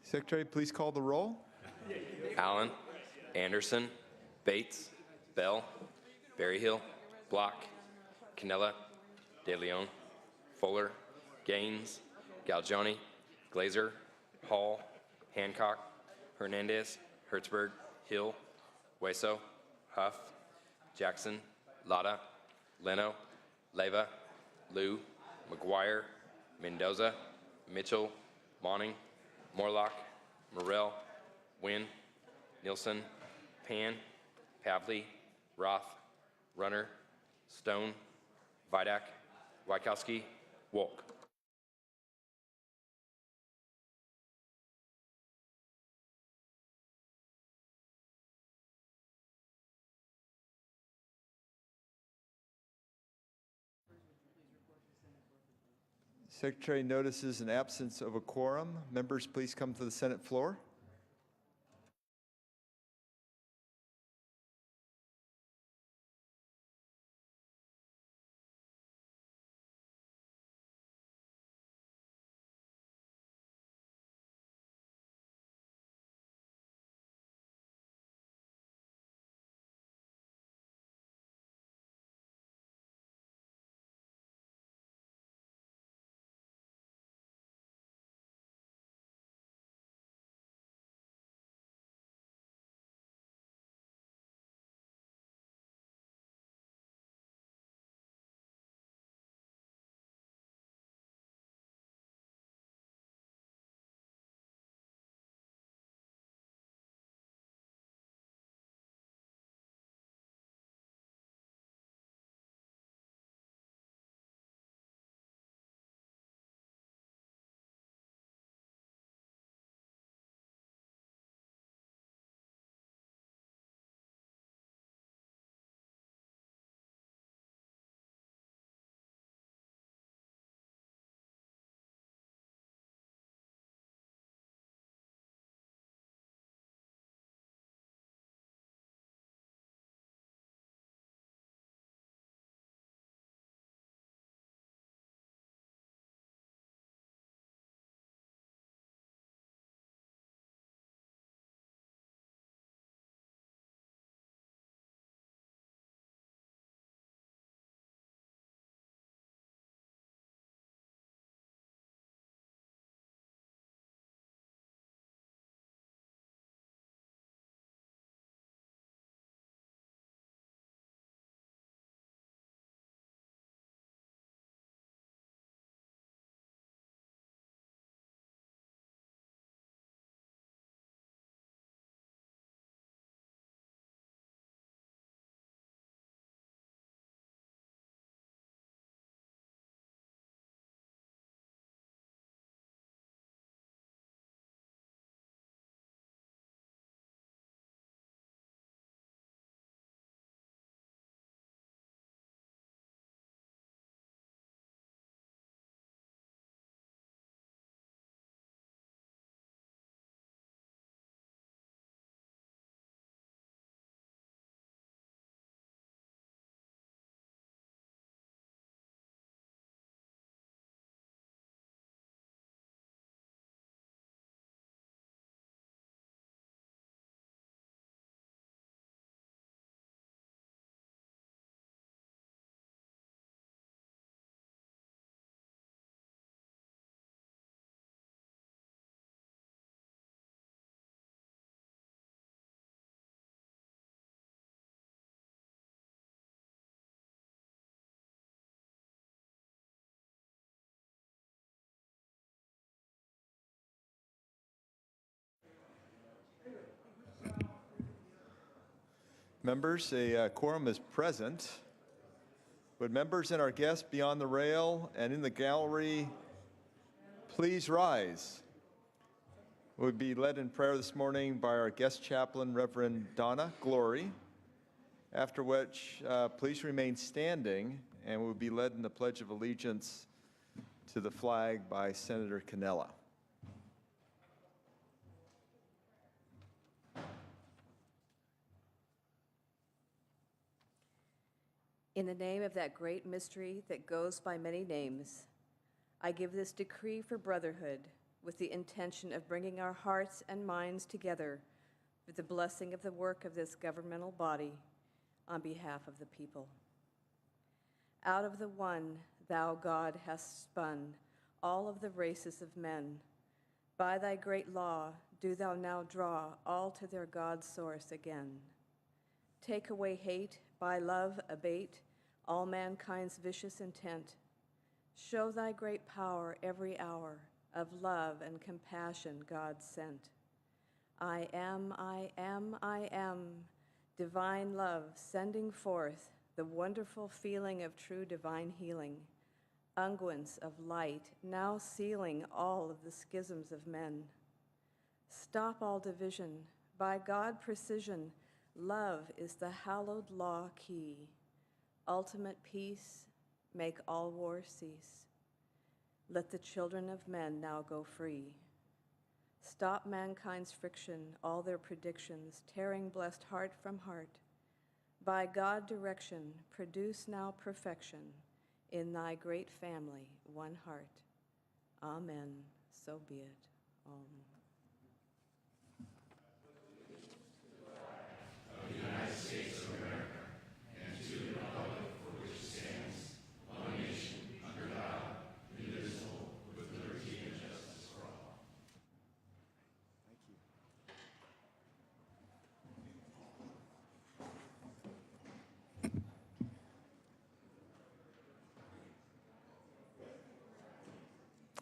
Secretary, please call the roll. Allen, Anderson, Bates, Bell, Berryhill, Block, Cannella, De Leon, Fuller, Gaines, Galgioni, Glazer, Hall, Hancock, Hernandez, Hertzberg, Hill, Hueso, Huff, Jackson, Lada, Leno, Leyva, Liu, McGuire, Mendoza, Mitchell, Monning, Morlock, Morrell, Wynn, Nielsen, Pan, Pavley, Roth, Runner, Stone, Vidak, Wykowski, Wolk. Secretary notices an absence of a quorum. Members, please come to the Senate floor. Members, a quorum is present. Would members and our guests beyond the rail and in the gallery please rise? We'll be led in prayer this morning by our guest chaplain, Reverend Donna Glory, after which please remain standing, and we'll be led in the Pledge of Allegiance to the flag by Senator Cannella. In the name of that great mystery that goes by many names, I give this decree for brotherhood with the intention of bringing our hearts and minds together for the blessing of the work of this governmental body on behalf of the people. Out of the one, thou, God, hast spun all of the races of men. By thy great law do thou now draw all to their God source again. Take away hate, by love abate all mankind's vicious intent. Show thy great power every hour of love and compassion God sent. I am, divine love sending forth the wonderful feeling of true divine healing, unguents of light now sealing all of the schisms of men. Stop all division, by God precision, love is the hallowed law key. Ultimate peace, make all war cease. Let the children of men now go free. Stop mankind's friction, all their predictions, tearing blessed heart from heart. By God direction, produce now perfection in thy great family, one heart. Amen. So be it. Amen.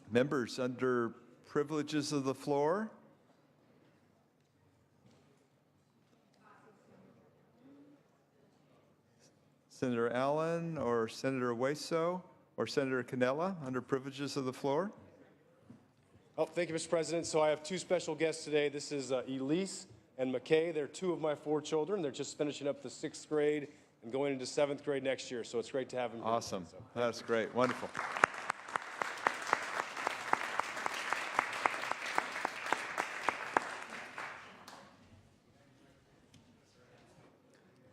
Members, under privileges of the floor, Senator Allen or Senator Hueso or Senator Canella, under privileges of the floor. Oh, thank you, Mr. President. So I have two special guests today. This is Elise and McKay. They're two of my four children. They're just finishing up the 6th grade and going into 7th grade next year. So it's great to have them here. Awesome. So, That's great. Wonderful.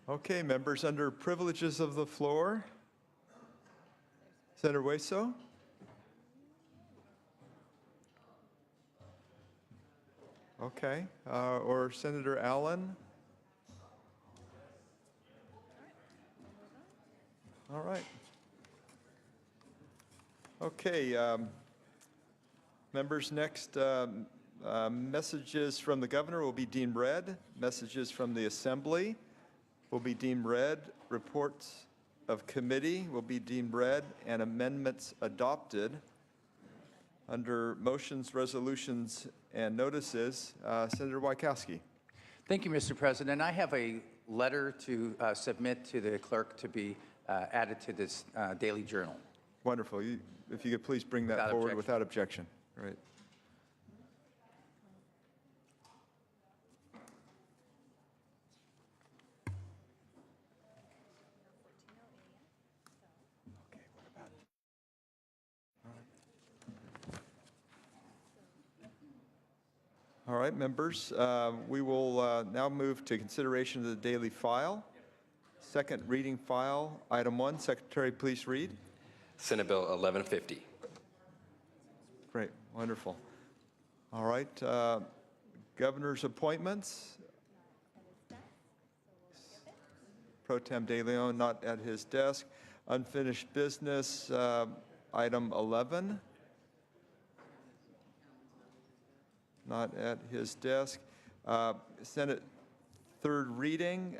Okay, members, under privileges of the floor, Senator Hueso. Okay, or Senator Allen. All right. Okay, members, next messages from the governor will be deemed read. Messages from the assembly will be deemed read. Reports of committee will be deemed read, and amendments adopted. Under motions, resolutions, and notices, Senator Wieckowski. Thank you, Mr. President. I have a letter to submit to the clerk to be added to this daily journal. Wonderful. If you could please bring that Without forward objection. without objection. Right. All right, members, we will now move to consideration of the daily file. Second reading file, item 1. Secretary, please read. Senate Bill 1150. Great, wonderful. All right, governor's appointments. Pro Tem De Leon not at his desk. Unfinished business, item 11. Not at his desk. Senate third reading,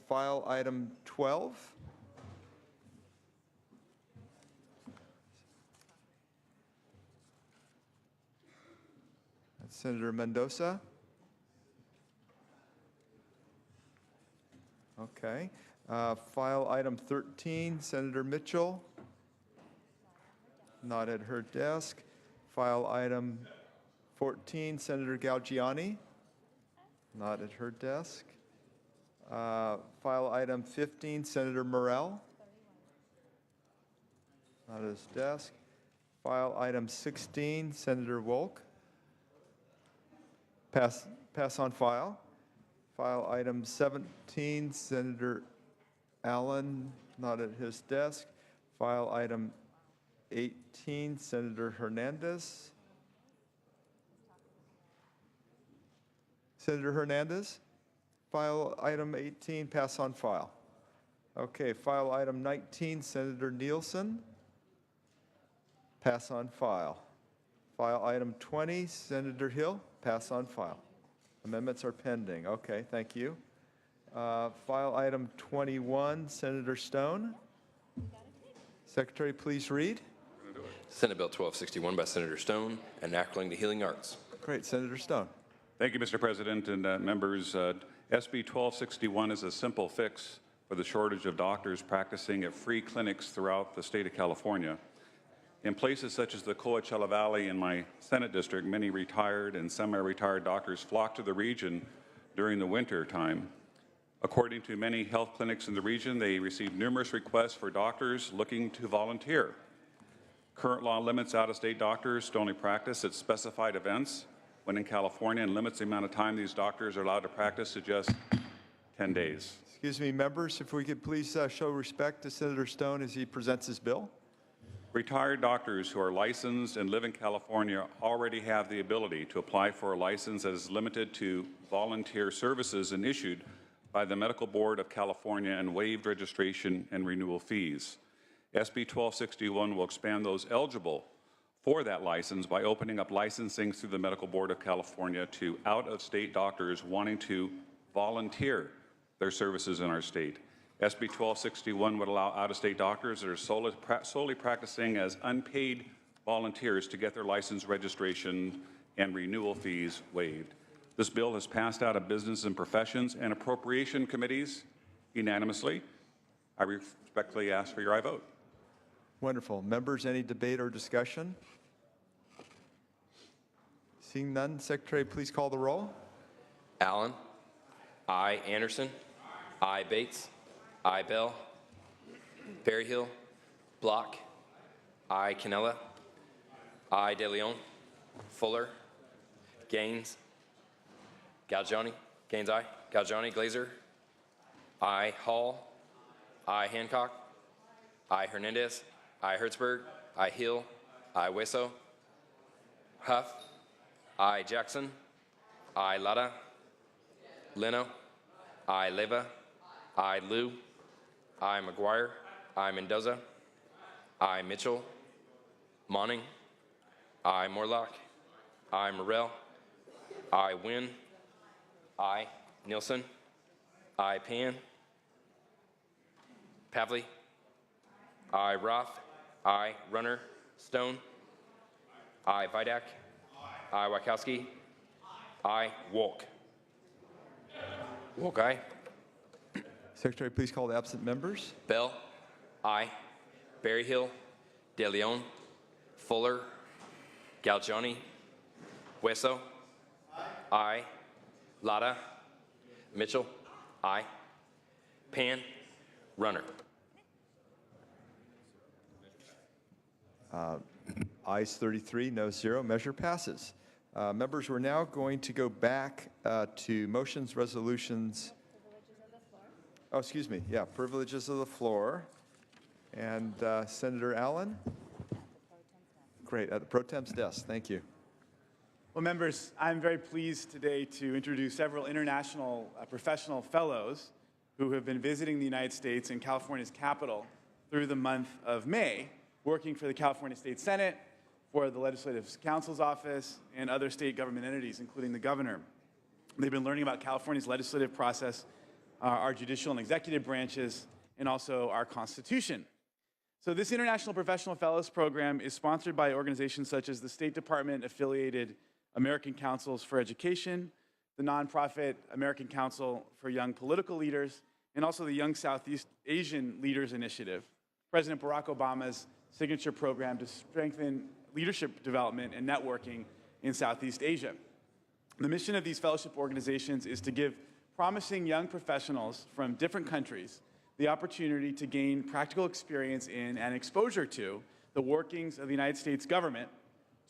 file item 12. That's Senator Mendoza. Okay. File item 13, Senator Mitchell. Not at her desk. File item 14, Senator Galgiani, not at her desk. File item 15, Senator Morell, not at his desk. File item 16, Senator Wolk, pass on file. File item 17, Senator Allen, not at his desk. File item 18, Senator Hernandez, Senator Hernandez. File item 18, pass on file. Okay, file item 19, Senator Nielsen. Pass on file. File item 20, Senator Hill. Pass on file. Amendments are pending. Okay, thank you. File item 21, Senator Stone. Secretary, please read. Senate Bill 1261 by Senator Stone, enacting the Healing Arts. Great, Senator Stone. Thank you, Mr. President and members. SB 1261 is a simple fix for the shortage of doctors practicing at free clinics throughout the state of California. In places such as the Coachella Valley in my Senate district, many retired and semi-retired doctors flock to the region during the winter time. According to many health clinics in the region, they receive numerous requests for doctors looking to volunteer. Current law limits out-of-state doctors to only practice at specified events, when in California, and limits the amount of time these doctors are allowed to practice to just 10 days. Excuse me, members, if we could please show respect to Senator Stone as he presents his bill. Retired doctors who are licensed and live in California already have the ability to apply for a license that is limited to volunteer services and issued by the Medical Board of California and waived registration and renewal fees. SB 1261 will expand those eligible for that license by opening up licensing through the Medical Board of California to out-of-state doctors wanting to volunteer their services in our state. SB 1261 would allow out-of-state doctors that are solely practicing as unpaid volunteers to get their license registration and renewal fees waived. This bill has passed out of Business and Professions and Appropriation Committees unanimously. I respectfully ask for your aye vote. Wonderful. Members, any debate or discussion? Seeing none, Secretary, please call the roll. Allen. I. Anderson. I. Bates. I. Bell. Berryhill. Block. I. Canella. I. De Leon. Fuller. Gaines. Galgiani. Gaines, aye. Galgiani. Glazer. I. Hall. I. Hancock. I. Hernandez. I. Hertzberg. I. Hill. I. Weso. Huff. I. Jackson. I. Lada. Leno. I. Leva. I. Liu. I. McGuire. I. Mendoza. I. Mitchell. Monning. I. Morlock. I. Morrell. I. Wynn. I. Nielsen. I. Pan. Pavley. I. Roth. I. Runner. Stone. I. Vidak. I. Wachowski. I. Wolk. Wolk, aye. Secretary, please call the absent members. Bell. Aye. Berryhill. De Leon. Fuller. Galgiani. Weso. Aye. Lada. Mitchell. Aye. Pan. Runner. Ayes 33, no 0. Measure passes. Members, we're now going to go back to motions, resolutions. Oh, excuse me. Yeah, privileges of the floor. And Senator Allen? Great. At the Pro Tem's desk. Thank you. Well, members, I'm very pleased today to introduce several international professional fellows who have been visiting the United States and California's capital through the month of May, working for the California State Senate, for the Legislative Council's office, and other state government entities, including the governor. They've been learning about California's legislative process, our judicial and executive branches, and also our Constitution. So this International Professional Fellows Program is sponsored by organizations such as the State Department-affiliated American Councils for Education, the nonprofit American Council for Young Political Leaders, and also the Young Southeast Asian Leaders Initiative, President Barack Obama's signature program to strengthen leadership development and networking in Southeast Asia. The mission of these fellowship organizations is to give promising young professionals from different countries the opportunity to gain practical experience in and exposure to the workings of the United States government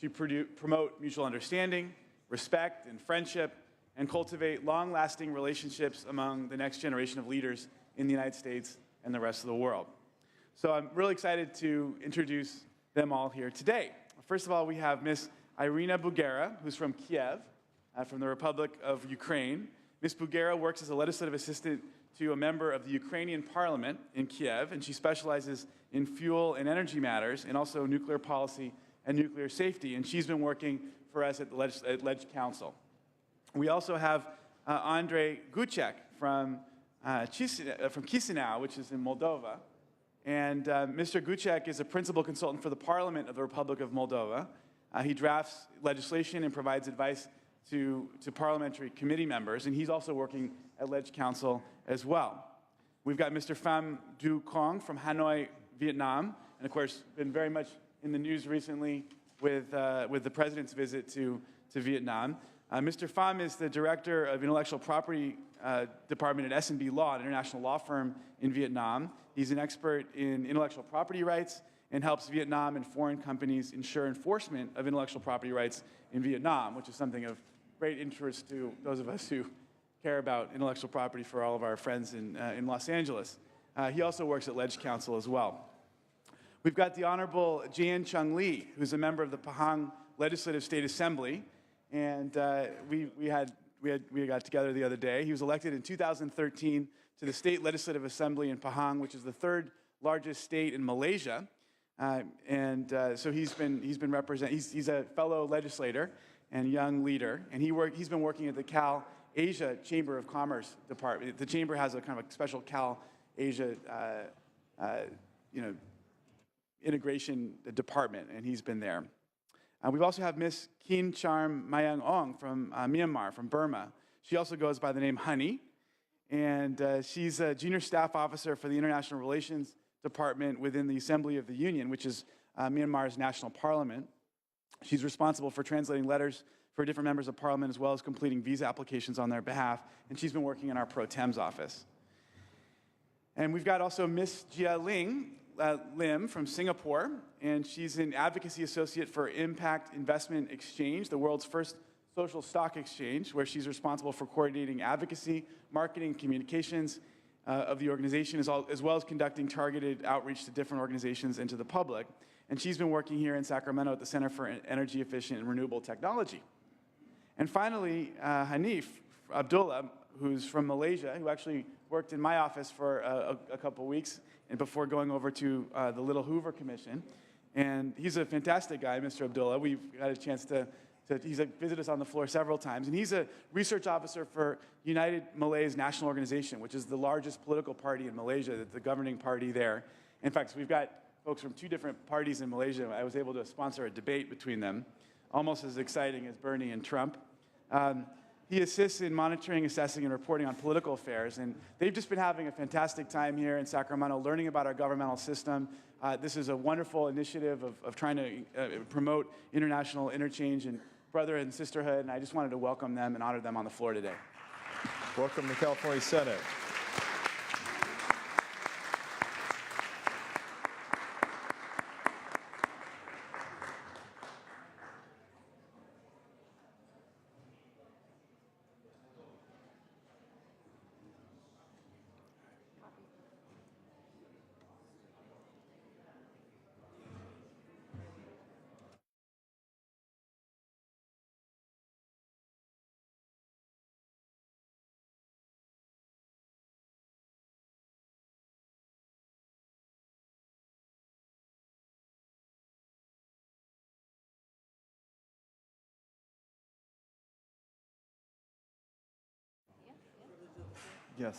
to promote mutual understanding, respect, and friendship, and cultivate long-lasting relationships among the next generation of leaders in the United States and the rest of the world. So I'm really excited to introduce them all here today. First of all, we have Ms. Irina Bugera, who's from Kiev. from the Republic of Ukraine. Ms. Bugera works as a legislative assistant to a member of the Ukrainian parliament in Kiev, and she specializes in fuel and energy matters and also nuclear policy and nuclear safety, and she's been working for us at the Leg Council. We also have Andrei Gucek from Chisinau, which is in Moldova. And Mr. Gucek is a principal consultant for the Parliament of the Republic of Moldova. He drafts legislation and provides advice to parliamentary committee members, and he's also working at Leg Council as well. We've got Mr. Pham Du Quang from Hanoi, Vietnam, and of course, been very much in the news recently with the president's visit to Vietnam. Mr. Pham is the director of intellectual property department at S&B Law, an international law firm in Vietnam. He's an expert in intellectual property rights and helps Vietnam and foreign companies ensure enforcement of intellectual property rights in Vietnam, which is something of great interest to those of us who care about intellectual property for all of our friends in Los Angeles. He also works at Leg Council as well. We've got the Honorable Jian Chung Lee, who's a member of the Pahang Legislative State Assembly, and we got together the other day. He was elected in 2013 to the State Legislative Assembly in Pahang, which is the third largest state in Malaysia. So he's been representing. He's a fellow legislator and young leader, and he's been working at the Cal Asia Chamber of Commerce Department. The chamber has a kind of a special Cal Asia, integration department, and he's been there. We also have Miss Keen Charm Mayang Ong from Myanmar, from Burma. She also goes by the name Honey, and she's a junior staff officer for the International Relations Department within the Assembly of the Union, which is Myanmar's national parliament. She's responsible for translating letters for different members of parliament as well as completing visa applications on their behalf, and she's been working in our Pro Tem's office. And we've got also Miss Jia Lim from Singapore, and she's an advocacy associate for Impact Investment Exchange, the world's first social stock exchange, where she's responsible for coordinating advocacy, marketing, communications of the organization, as well as conducting targeted outreach to different organizations and to the public. And she's been working here in Sacramento at the Center for Energy Efficient and Renewable Technology. And finally, Hanif Abdullah, who's from Malaysia, who actually worked in my office for a couple weeks and before going over to the Little Hoover Commission. And he's a fantastic guy, Mr. Abdullah. We've had a chance he's visited us on the floor several times. And he's a research officer for United Malay's National Organization, which is the largest political party in Malaysia, the governing party there. In fact, we've got folks from two different parties in Malaysia. I was able to sponsor a debate between them, almost as exciting as Bernie and Trump. He assists in monitoring, assessing, and reporting on political affairs. And they've just been having a fantastic time here in Sacramento, learning about our governmental system. This is a wonderful initiative of trying to promote international interchange and brotherhood and sisterhood. And I just wanted to welcome them and honor them on the floor today. Welcome to California Senate. Yes.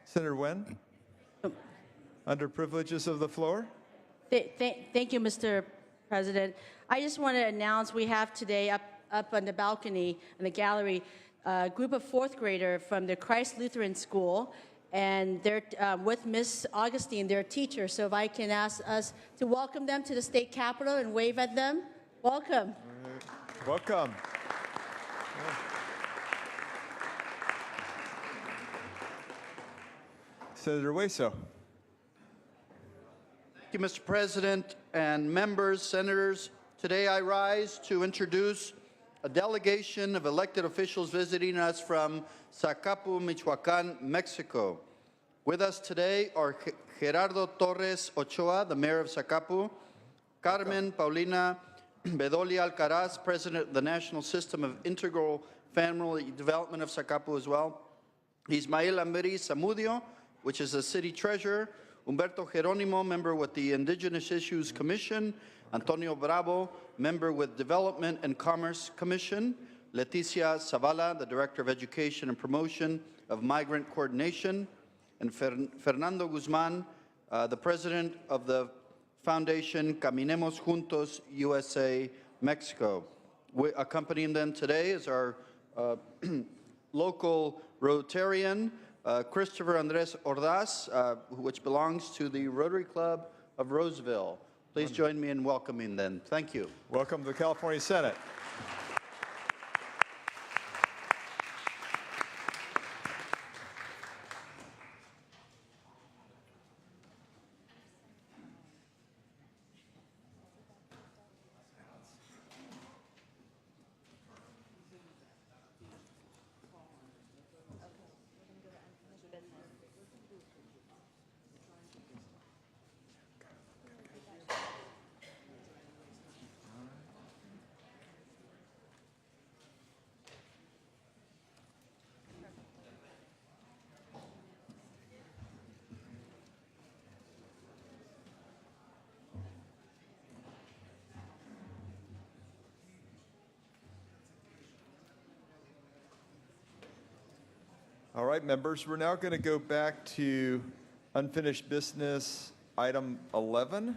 Senator Wen, under privileges of the floor. Thank you, Mr. President. I just want to announce we have today up on the balcony in the gallery a group of fourth grader from the Christ Lutheran School, and they're with Miss Augustine, their teacher. So if I can ask us to welcome them to the state capitol and wave at them. Welcome. Welcome. Senator Hueso. Thank you, Mr. President and members, senators. Today I rise to introduce a delegation of elected officials visiting us from Zacapu, Michoacan, Mexico. With us today are Gerardo Torres Ochoa, the mayor of Zacapu, Carmen Paulina Bedolia Alcaraz, President of the National System of Integral Family Development of Zacapu as well. Ismael Ameri Zamudio, which is the city treasurer. Humberto Geronimo, member with the Indigenous Issues Commission. Antonio Bravo, member with Development and Commerce Commission. Leticia Zavala, the Director of Education and Promotion of Migrant Coordination. And Fernando Guzman, the President of the Foundation Caminemos Juntos USA Mexico. Accompanying them today is our local Rotarian, Christopher Andres Ordaz, which belongs to the Rotary Club of Roseville. Please join me in welcoming them. Thank you. Welcome to the California Senate. All right, members, we're now going to go back to unfinished business item 11.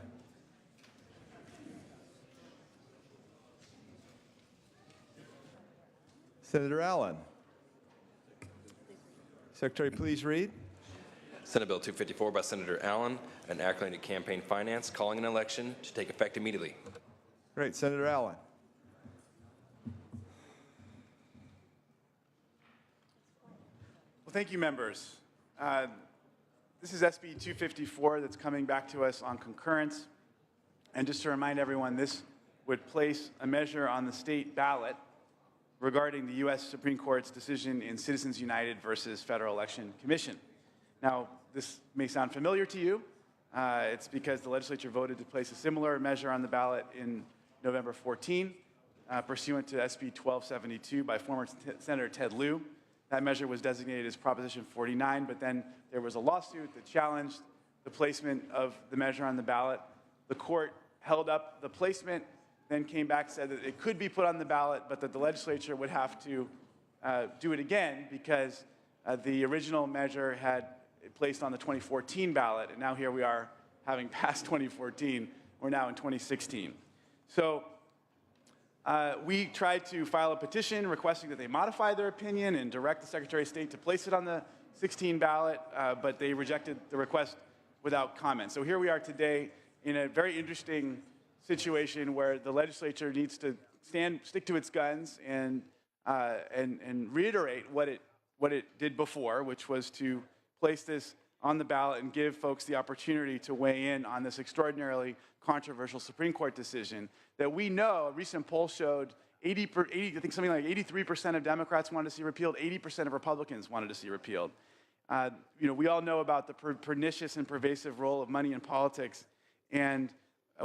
Senator Allen. Secretary, please read. Senate Bill 254 by Senator Allen, an act relating to campaign finance, calling an election to take effect immediately. Great, Senator Allen. Well, thank you, members. This is SB 254 that's coming back to us on concurrence. And just to remind everyone, this would place a measure on the state ballot regarding the U.S. Supreme Court's decision in Citizens United versus Federal Election Commission. Now, this may sound familiar to you. It's because the legislature voted to place a similar measure on the ballot in November 14, pursuant to SB 1272 by former Senator Ted Lieu. That measure was designated as Proposition 49, but then there was a lawsuit that challenged the placement of the measure on the ballot. The court held up the placement, then came back and said that it could be put on the ballot, but that the legislature would have to do it again because the original measure had placed on the 2014 ballot, and now here we are having passed 2014. We're now in 2016. So we tried to file a petition requesting that they modify their opinion and direct the Secretary of State to place it on the 16 ballot, but they rejected the request without comment. So here we are today in a very interesting situation where the legislature needs to stick to its guns and reiterate what it did before, which was to place this on the ballot and give folks the opportunity to weigh in on this extraordinarily controversial Supreme Court decision that we know, a recent poll showed I think something like 83% of Democrats wanted to see repealed, 80% of Republicans wanted to see repealed. We all know about the pernicious and pervasive role of money in politics, and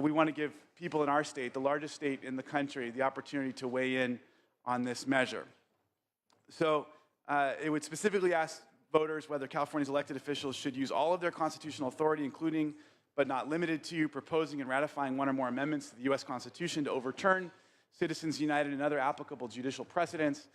we want to give people in our state, the largest state in the country, the opportunity to weigh in on this measure. So it would specifically ask voters whether California's elected officials should use all of their constitutional authority, including but not limited to proposing and ratifying one or more amendments to the U.S. Constitution to overturn Citizens United and other applicable judicial precedents,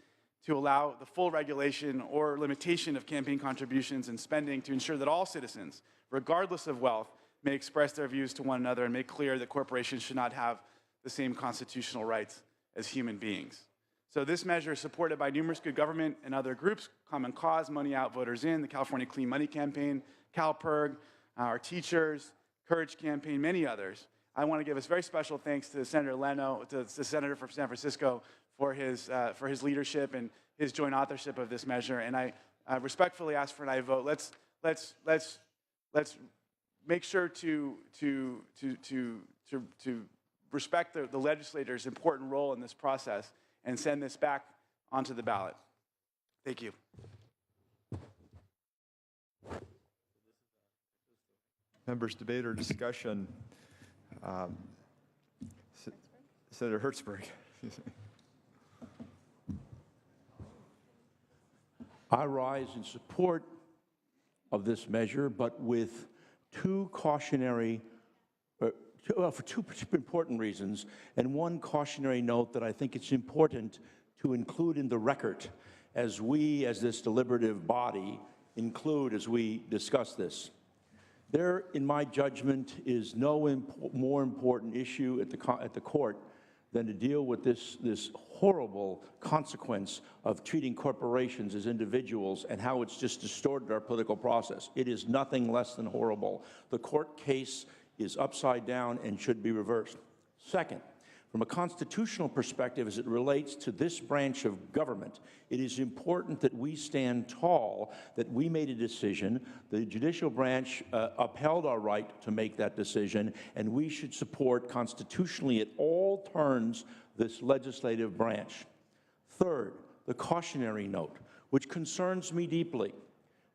to allow the full regulation or limitation of campaign contributions and spending to ensure that all citizens, regardless of wealth, may express their views to one another and make clear that corporations should not have the same constitutional rights as human beings. So this measure is supported by numerous good government and other groups: Common Cause, Money Out, Voters In, the California Clean Money Campaign, CalPIRG, our teachers, Courage Campaign, many others. I want to give a very special thanks to Senator Leno, to the senator from San Francisco, for his leadership and his joint authorship of this measure. And I respectfully ask for an aye vote. Let's make sure to respect the legislator's important role in this process and send this back onto the ballot. Thank you. Members' debate or discussion. Senator Hertzberg. I rise in support of this measure, but with two cautionary, for two important reasons, and one cautionary note that I think it's important to include in the record as we, as this deliberative body, include as we discuss this. There, in my judgment, is no more important issue at the court than to deal with this horrible consequence of treating corporations as individuals and how it's just distorted our political process. It is nothing less than horrible. The court case is upside down and should be reversed. Second, from a constitutional perspective, as it relates to this branch of government, it is important that we stand tall, that we made a decision, the judicial branch upheld our right to make that decision, and we should support constitutionally at all turns this legislative branch. Third, the cautionary note, which concerns me deeply.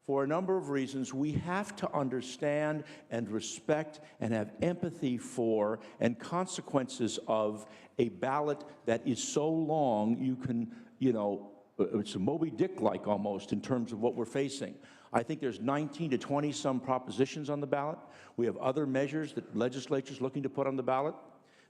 For a number of reasons, we have to understand and respect and have empathy for and consequences of a ballot that is so long you can, it's a Moby Dick-like almost in terms of what we're facing. I think there's 19 to 20 some propositions on the ballot. We have other measures that legislature's looking to put on the ballot.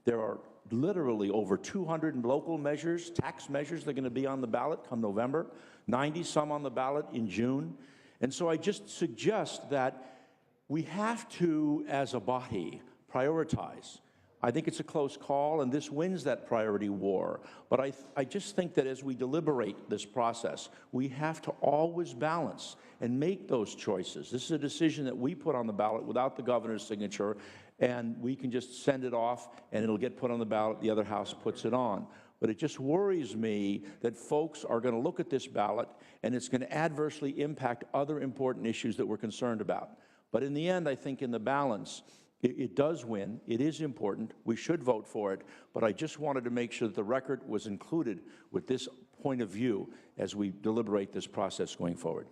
There are literally over 200 local measures, tax measures that are going to be on the ballot come November, 90 some on the ballot in June. And so I just suggest that we have to, as a body, prioritize. I think it's a close call, and this wins that priority war. But I just think that as we deliberate this process, we have to always balance and make those choices. This is a decision that we put on the ballot without the governor's signature, and we can just send it off, and it'll get put on the ballot, the other house puts it on. But it just worries me that folks are going to look at this ballot and it's going to adversely impact other important issues that we're concerned about. But in the end, I think in the balance, it does win. It is important. We should vote for it. But I just wanted to make sure that the record was included with this point of view as we deliberate this process going forward.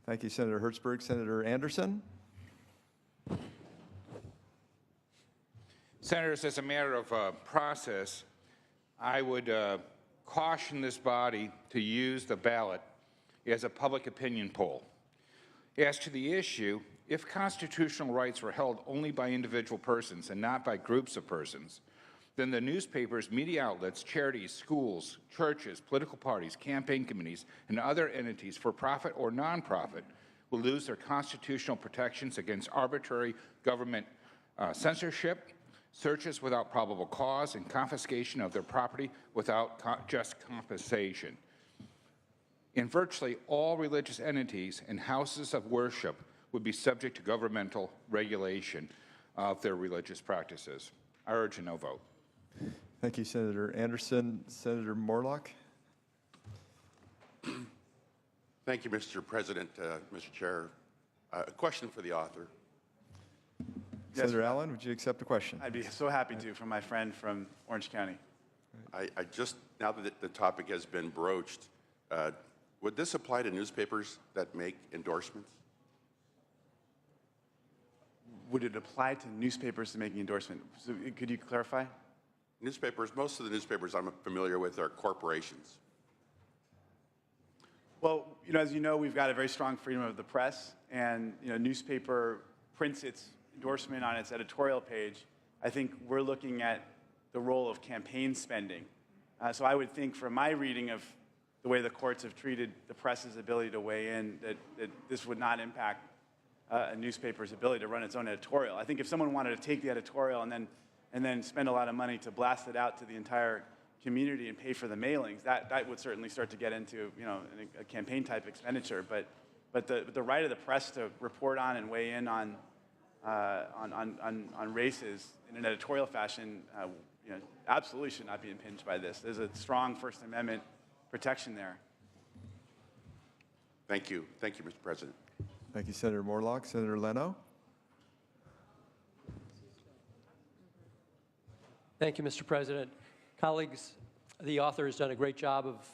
Thank you, Senator Hertzberg. Senator Anderson? Senators, as a matter of process, I would caution this body to use the ballot as a public opinion poll. As to the issue, if constitutional rights were held only by individual persons and not by groups of persons, then the newspapers, media outlets, charities, schools, churches, political parties, campaign committees, and other entities, for profit or nonprofit, will lose their constitutional protections against arbitrary government censorship, searches without probable cause, and confiscation of their property without just compensation. In virtually all religious entities and houses of worship would be subject to governmental regulation of their religious practices. I urge a no vote. Thank you, Senator Anderson. Senator Morlock? Thank you, Mr. President, Mr. Chair. A question for the author. Senator Allen, would you accept a question? I'd be so happy to, from my friend from Orange County. I just, now that the topic has been broached, would this apply to newspapers that make endorsements? Would it apply to newspapers to making endorsement? So could you clarify? Newspapers, most of the newspapers I'm familiar with are corporations. Well, as you know, we've got a very strong freedom of the press, and newspaper prints its endorsement on its editorial page. I think we're looking at the role of campaign spending. So I would think, from my reading of the way the courts have treated the press's ability to weigh in, that this would not impact a newspaper's ability to run its own editorial. I think if someone wanted to take the editorial and then spend a lot of money to blast it out to the entire community and pay for the mailings, that would certainly start to get into a campaign type expenditure. But the right of the press to report on and weigh in on races in an editorial fashion, absolutely should not be impinged by this. There's a strong First Amendment protection there. Thank you. Thank you, Mr. President. Thank you, Senator Morlock. Senator Leno? Thank you, Mr. President. Colleagues, the author has done a great job of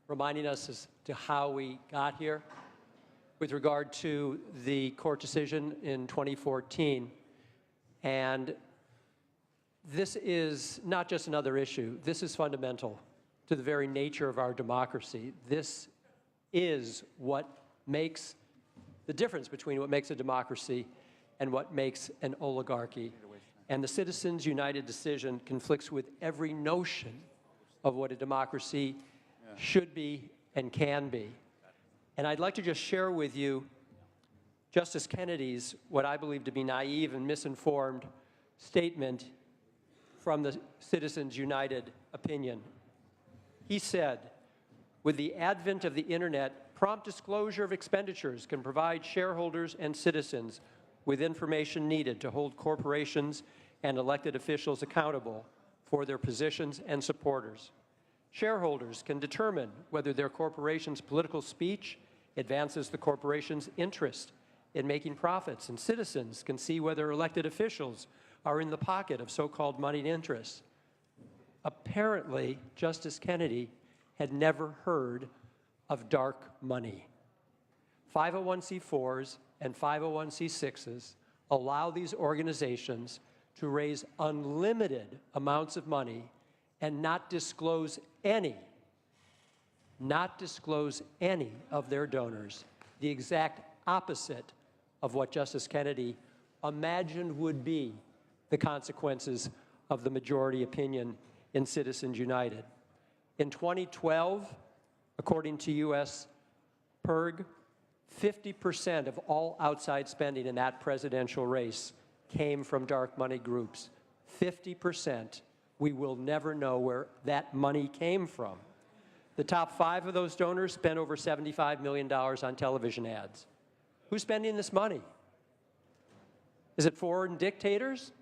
reminding us as to how we got here with regard to the court decision in 2014. And this is not just another issue. This is fundamental to the very nature of our democracy. This is what makes the difference between what makes a democracy and what makes an oligarchy. And the Citizens United decision conflicts with every notion of what a democracy should be and can be. And I'd like to just share with you Justice Kennedy's, what I believe to be naive and misinformed statement from the Citizens United opinion. He said, with the advent of the internet, prompt disclosure of expenditures can provide shareholders and citizens with information needed to hold corporations and elected officials accountable for their positions and supporters. Shareholders can determine whether their corporation's political speech advances the corporation's interest in making profits, and citizens can see whether elected officials are in the pocket of so-called moneyed interests. Apparently, Justice Kennedy had never heard of dark money. 501c4s and 501c6s allow these organizations to raise unlimited amounts of money and not disclose any of their donors, the exact opposite of what Justice Kennedy imagined would be the consequences of the majority opinion in Citizens United. In 2012, according to U.S. PIRG, 50% of all outside spending in that presidential race came from dark money groups. 50%. We will never know where that money came from. The top 5 of those donors spent over $75 million on television ads. Who's spending this money? Is it foreign dictators?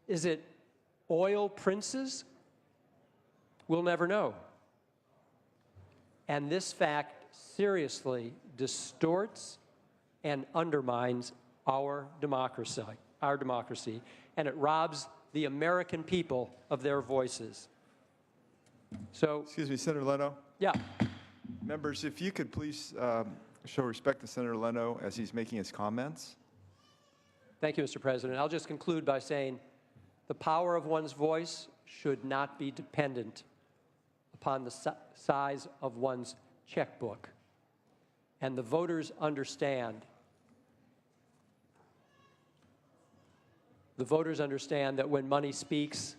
Is it oil princes? We'll never know. And this fact seriously distorts and undermines our democracy, and it robs the American people of their voices. So, excuse me, Senator Leno? Yeah. Members, if you could please show respect to Senator Leno as he's making his comments. Thank you, Mr. President. I'll just conclude by saying the power of one's voice should not be dependent upon the size of one's checkbook. And the voters understand. The voters understand that when money speaks,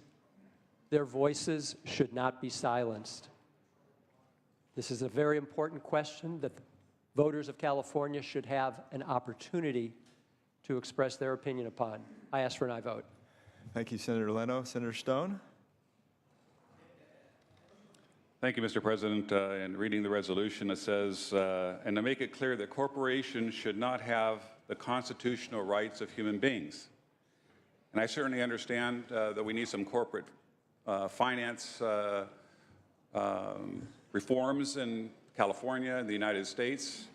their voices should not be silenced. This is a very important question that the voters of California should have an opportunity to express their opinion upon. I ask for an aye vote. Thank you, Senator Leno. Senator Stone? Thank you, Mr. President. In reading the resolution, it says, and to make it clear that corporations should not have the constitutional rights of human beings. And I certainly understand that we need some corporate finance reforms in California and the United States.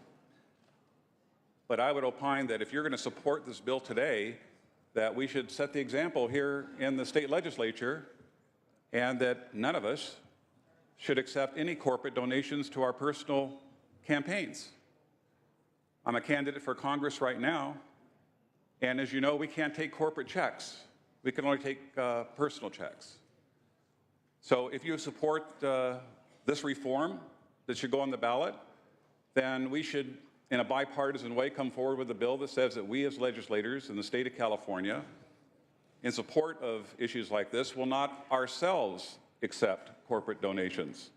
But I would opine that if you're going to support this bill today, that we should set the example here in the state legislature, and that none of us should accept any corporate donations to our personal campaigns. I'm a candidate for Congress right now, and as you know, we can't take corporate checks. We can only take personal checks. So if you support this reform that should go on the ballot, then we should, in a bipartisan way, come forward with a bill that says that we as legislators in the state of California, in support of issues like this, will not ourselves accept corporate donations.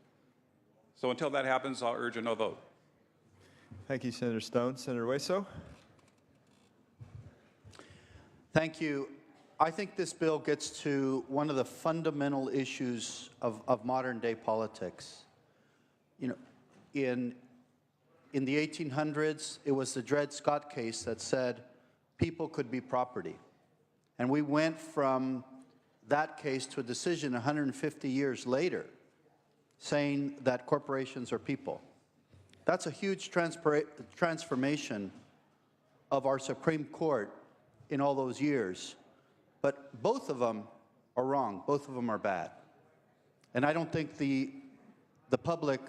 So until that happens, I'll urge a no vote. Thank you, Senator Stone. Senator Hueso? Thank you. I think this bill gets to one of the fundamental issues of modern day politics. You know, in the 1800s, it was the Dred Scott case that said people could be property. And we went from that case to a decision 150 years later saying that corporations are people. That's a huge transformation of our Supreme Court in all those years. But both of them are wrong. Both of them are bad. And I don't think the public,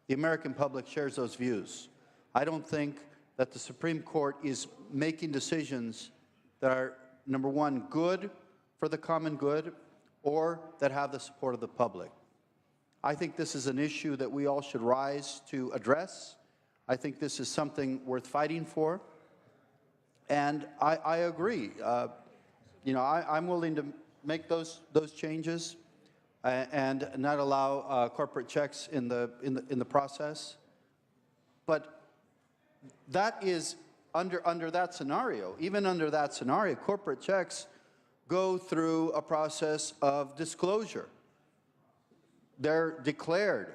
the American public, shares those views. I don't think that the Supreme Court is making decisions that are number one, good for the common good, or that have the support of the public. I think this is an issue that we all should rise to address. I think this is something worth fighting for. And I agree. I'm willing to make those changes and not allow corporate checks in the process. But that is under that scenario. Even under that scenario, corporate checks go through a process of disclosure. They're declared.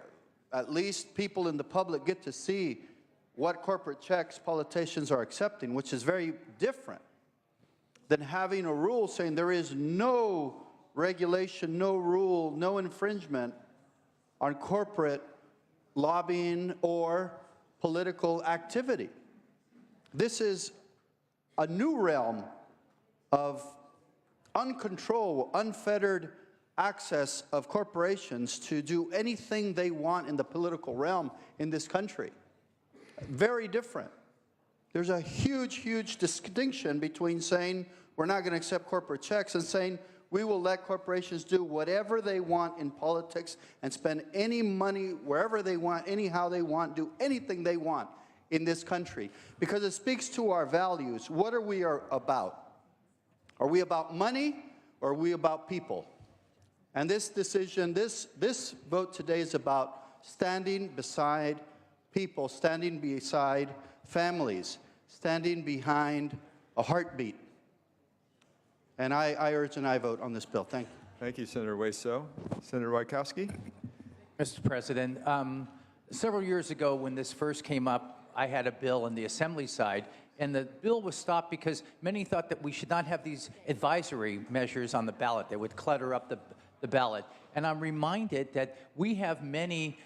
At least people in the public get to see what corporate checks politicians are accepting, which is very different than having a rule saying there is no regulation, no rule, no infringement on corporate lobbying or political activity. This is a new realm of uncontrolled, unfettered access of corporations to do anything they want in the political realm in this country. Very different. There's a huge, huge distinction between saying we're not going to accept corporate checks and saying we will let corporations do whatever they want in politics and spend any money wherever they want, anyhow they want, do anything they want in this country. Because it speaks to our values. What are we about? Are we about money or are we about people? And this decision, this vote today is about standing beside people, standing beside families, standing behind a heartbeat. And I urge an aye vote on this bill. Thank you. Thank you, Senator Hueso. Senator Wieckowski. Mr. President, several years ago when this first came up, I had a bill on the Assembly side, and the bill was stopped because many thought that we should not have these advisory measures on the ballot that would clutter up the ballot. And I'm reminded that we have many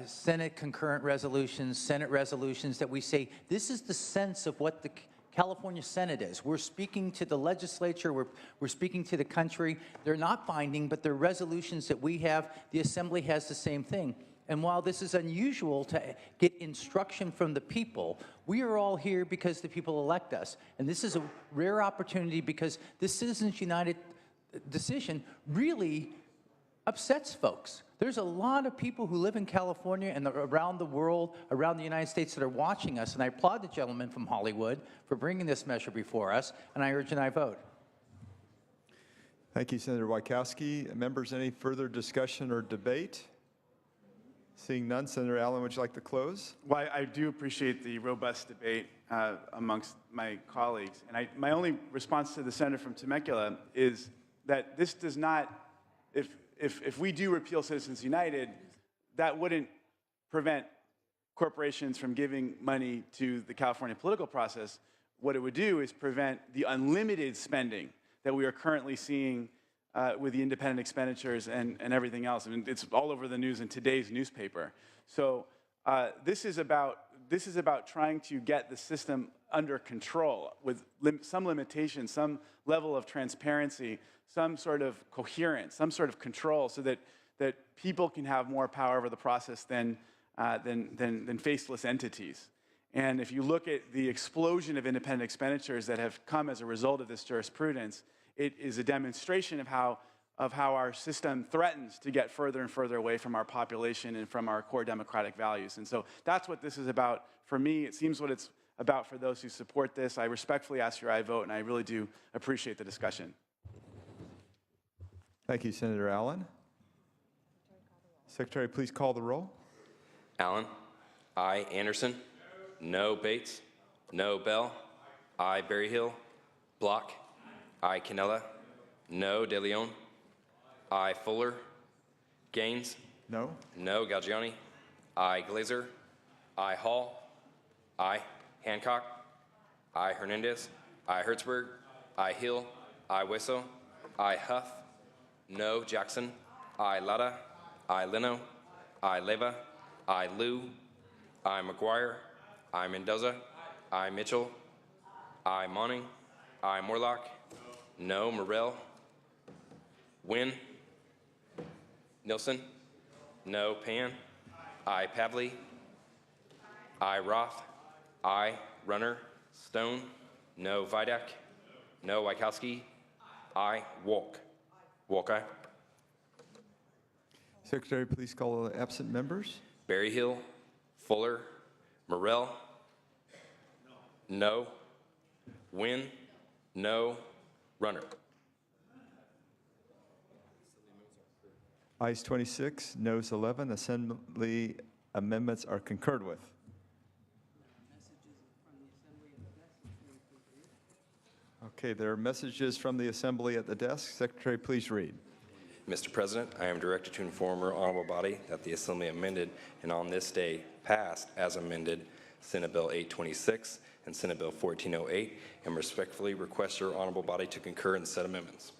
Senate concurrent resolutions, Senate resolutions that we say, this is the sense of what the California Senate is. We're speaking to the legislature, we're speaking to the country. They're not binding, but they're resolutions that we have. The Assembly has the same thing. And while this is unusual to get instruction from the people, we are all here because the people elect us. And this is a rare opportunity because this Citizens United decision really upsets folks. There's a lot of people who live in California and around the world, around the United States that are watching us, and I applaud the gentleman from Hollywood for bringing this measure before us, and I urge an aye vote. Thank you, Senator Wieckowski. Members, any further discussion or debate? Seeing none, Senator Allen, would you like to close? Well, I do appreciate the robust debate amongst my colleagues. And my only response to the senator from Temecula is that this does not, if we do repeal Citizens United, that wouldn't prevent corporations from giving money to the California political process. What it would do is prevent the unlimited spending that we are currently seeing with the independent expenditures and everything else. I mean, it's all over the news in today's newspaper. So this is about trying to get the system under control with some limitation, some level of transparency, some sort of coherence, some sort of control, so that people can have more power over the process than faceless entities. And if you look at the explosion of independent expenditures that have come as a result of this jurisprudence, it is a demonstration of how our system threatens to get further and further away from our population and from our core democratic values. And so that's what this is about for me. It seems what it's about for those who support this. I respectfully ask your aye vote, and I really do appreciate the discussion. Thank you, Senator Allen. Secretary, please call the roll. Allen. Aye. Anderson. No. Bates. No. Bell. Aye. Berryhill. Block. Aye. Canella. No. De Leon. Aye. Fuller. Gaines. No. No. Galgiani. Aye. Glazer. Aye. Hall. Aye. Hancock. Aye. Hernandez. Aye. Hertzberg. Aye. Hill. Aye. Hueso. Aye. Huff. No. Jackson. Aye. Lara. Aye. Leno. Aye. Leva. Aye. Liu. Aye. McGuire. Aye. Mendoza. Aye. Mitchell. Aye. Monning. Aye. Morlock. No. Morrell. Wynn. Nilsson. No. Pan. Aye. Pavley. Aye. Roth. Aye. Runner. Stone. No. Vidak. No. Wykowski? Aye. Wolk? Wolk, aye. Secretary, please call the absent members. Berryhill? Fuller? Morell? No. Wynn? No. Runner? Ayes 26, noes 11. Assembly amendments are concurred with. Okay, there are messages from the assembly at the desk. Secretary, please read. Mr. President, I am directed to inform your honorable body that the Assembly amended and on this day passed as amended Senate Bill 826 and Senate Bill 1408, and respectfully request your honorable body to concur in said amendments.